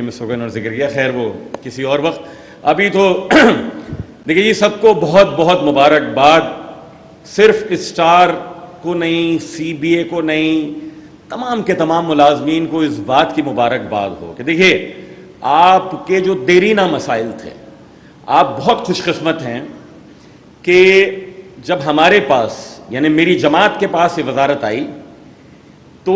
میں سوگن اور ذکر کیا، خیر وہ کسی اور وقت. ابھی تو دیکھیے جی، سب کو بہت بہت مبارکباد. صرف اسٹار کو نہیں، سی بی اے کو نہیں، تمام کے تمام ملازمین کو اس بات کی مبارکباد ہو کہ دیکھیے آپ کے جو دیرینہ مسائل تھے، آپ بہت خوش قسمت ہیں کہ جب ہمارے پاس یعنی میری جماعت کے پاس یہ وزارت آئی تو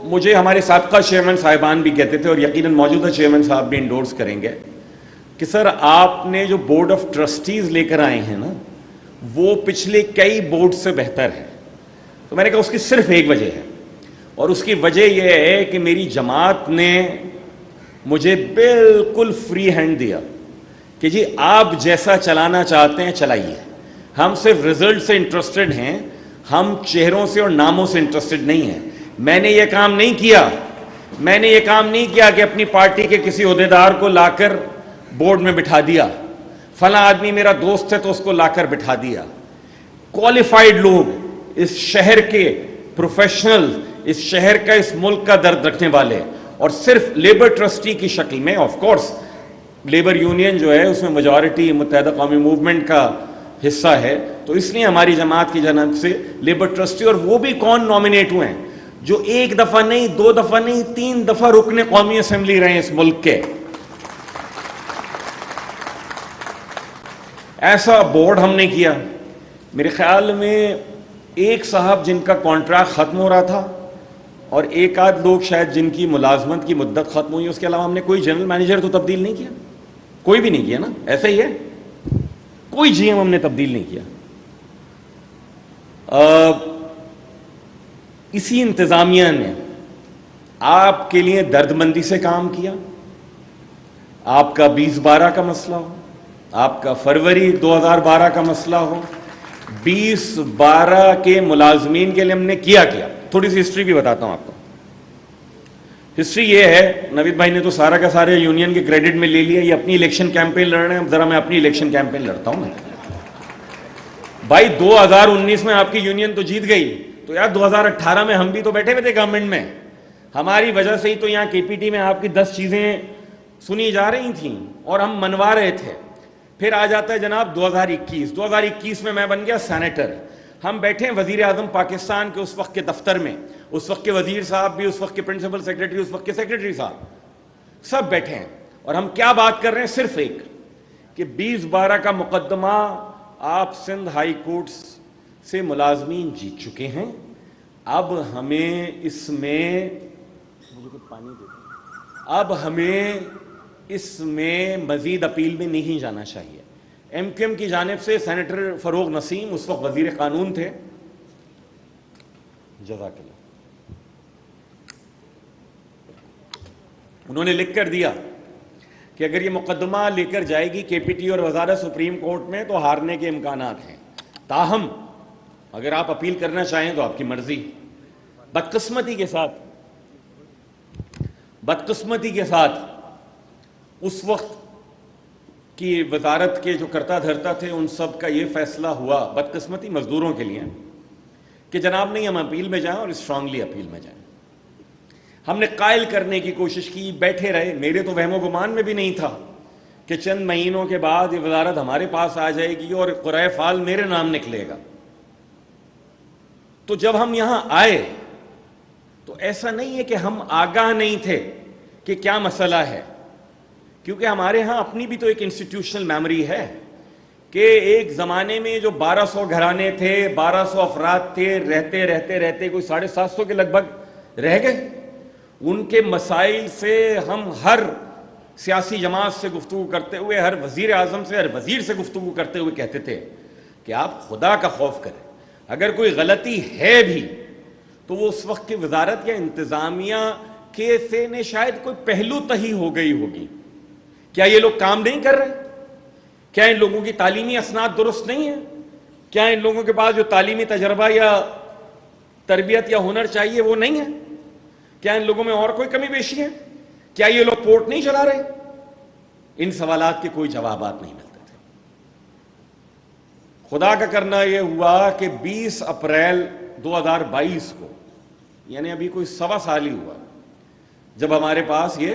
مجھے ہمارے سابقہ چیئرمین صاحبان بھی کہتے تھے، اور یقیناً موجودہ چیئرمین صاحب بھی انڈورس کریں گے کہ سر آپ نے جو بورڈ آف ٹرسٹیز لے کر آئے ہیں نا، وہ پچھلے کئی بورڈ سے بہتر ہے. تو میں نے کہا اس کی صرف ایک وجہ ہے، اور اس کی وجہ یہ ہے کہ میری جماعت نے مجھے بالکل فری ہینڈ دیا کہ جی آپ جیسا چلانا چاہتے ہیں چلائیے، ہم صرف رزلٹ سے انٹرسٹڈ ہیں، ہم چہروں سے اور ناموں سے انٹرسٹڈ نہیں ہیں. میں نے یہ کام نہیں کیا کہ اپنی پارٹی کے کسی عہدیدار کو لا کر بورڈ میں بٹھا دیا، فلاں آدمی میرا دوست ہے تو اس کو لا کر بٹھا دیا. کوالیفائڈ لوگ، اس شہر کے پروفیشنل، اس شہر کا، اس ملک کا درد رکھنے والے، اور صرف لیبر ٹرسٹی کی شکل میں. آف کورس لیبر یونین جو ہے اس میں میجورٹی متحدہ قومی موومنٹ کا حصہ ہے، تو اس لیے ہماری جماعت کی جانب سے لیبر ٹرسٹی. اور وہ بھی کون نامینیٹ ہوئے ہیں جو ایک دفعہ نہیں، دو دفعہ نہیں، 3 دفعہ رکن قومی اسمبلی رہے ہیں اس ملک کے. ایسا بورڈ ہم نے کیا. میرے خیال میں ایک صاحب جن کا کانٹریکٹ ختم ہو رہا تھا اور ایک آدھ لوگ شاید جن کی ملازمت کی مدت ختم ہوئی، اس کے علاوہ ہم نے کوئی جنرل مینیجر تو تبدیل نہیں کیا، کوئی بھی نہیں کیا نا. ایسا ہی ہے، کوئی جی ایم ہم نے تبدیل نہیں کیا. اسی انتظامیہ نے آپ کے لیے درد مندی سے کام کیا. آپ کا 2012 کا مسئلہ ہو، آپ کا فروری 2012 کا مسئلہ ہو، 2012 کے ملازمین کے لیے ہم نے کیا. تھوڑی سی ہسٹری بھی بتاتا ہوں آپ کو. ہسٹری یہ ہے، نوید بھائی نے تو سارا کا سارے یونین کے کریڈٹ میں لے لیا، یہ اپنی الیکشن کیمپین لڑ رہے ہیں، ذرا میں اپنی الیکشن کیمپین لڑتا ہوں. بھائی 2019 میں آپ کی یونین تو جیت گئی، تو یار 2018 میں ہم بھی تو بیٹھے ہوئے تھے گورنمنٹ میں. ہماری وجہ سے ہی تو یہاں کے پی ٹی میں آپ کی 10 چیزیں سنی جا رہی تھیں اور ہم منوا رہے تھے. پھر آ جاتا ہے جناب 2021 میں بن گیا سینیٹر. ہم بیٹھے ہیں وزیر اعظم پاکستان کے اس وقت کے دفتر میں، اس وقت کے وزیر صاحب بھی، اس وقت کے پرنسپل سیکرٹری، اس وقت کے سیکرٹری صاحب، سب بیٹھے ہیں. اور ہم کیا بات کر رہے ہیں؟ صرف ایک کہ 2012 کا مقدمہ آپ سندھ ہائی کورٹ سے ملازمین جیت چکے ہیں. اب ہمیں اس میں مزید اپیل میں نہیں جانا چاہیے. ایم کیو ایم کی جانب سے سینیٹر فروغ نسیم اس وقت وزیر قانون تھے، جزاک اللہ، انہوں نے لکھ کر دیا کہ اگر یہ مقدمہ لے کر جائے گی کے پی ٹی اور وزارت سپریم کورٹ میں تو ہارنے کے امکانات ہیں، تاہم اگر آپ اپیل کرنا چاہیں تو آپ کی مرضی. بدقسمتی کے ساتھ اس وقت کی وزارت کے جو کرتا دھرتا تھے ان سب کا یہ فیصلہ ہوا، بدقسمتی مزدوروں کے لیے، کہ جناب نہیں، ہم اپیل میں جائیں اور اسٹرانگلی اپیل میں جائیں. ہم نے قائل کرنے کی کوشش کی، بیٹھے رہے. میرے تو وہم و گمان میں بھی نہیں تھا کہ چند مہینوں کے بعد یہ وزارت ہمارے پاس آ جائے گی اور قرائے فعال میرے نام نکلے گا. تو جب ہم یہاں آئے تو ایسا نہیں ہے کہ ہم آگاہ نہیں تھے کہ کیا مسئلہ ہے، کیونکہ ہمارے ہاں اپنی بھی تو ایک انسٹیٹیوشنل میموری ہے کہ ایک زمانے میں جو 1200 گھرانے تھے، 1200 افراد تھے، رہتے کوئی 750 کے لگ بھگ رہ گئے. ان کے مسائل سے ہم ہر سیاسی جماعت سے گفتگو کرتے ہوئے، ہر وزیر اعظم سے، ہر وزیر سے گفتگو کرتے ہوئے کہتے تھے کہ آپ خدا کا خوف کریں، اگر کوئی غلطی ہے بھی تو وہ اس وقت کی وزارت یا انتظامیہ کے سے نے شاید کوئی پہلو تہی ہو گئی ہوگی. کیا یہ لوگ کام نہیں کر رہے؟ کیا ان لوگوں کی تعلیمی اسناد درست نہیں ہیں؟ کیا ان لوگوں کے پاس جو تعلیمی تجربہ یا تربیت یا ہنر چاہیے وہ نہیں ہے؟ کیا ان لوگوں میں اور کوئی کمی بیشی ہے؟ کیا یہ لوگ پورٹ نہیں چلا رہے؟ ان سوالات کے کوئی جوابات نہیں ملتے تھے. خدا کا کرنا یہ ہوا کہ 20 اپریل 2022 کو، یعنی ابھی کوئی 1.25 سال ہی ہوا، جب ہمارے پاس یہ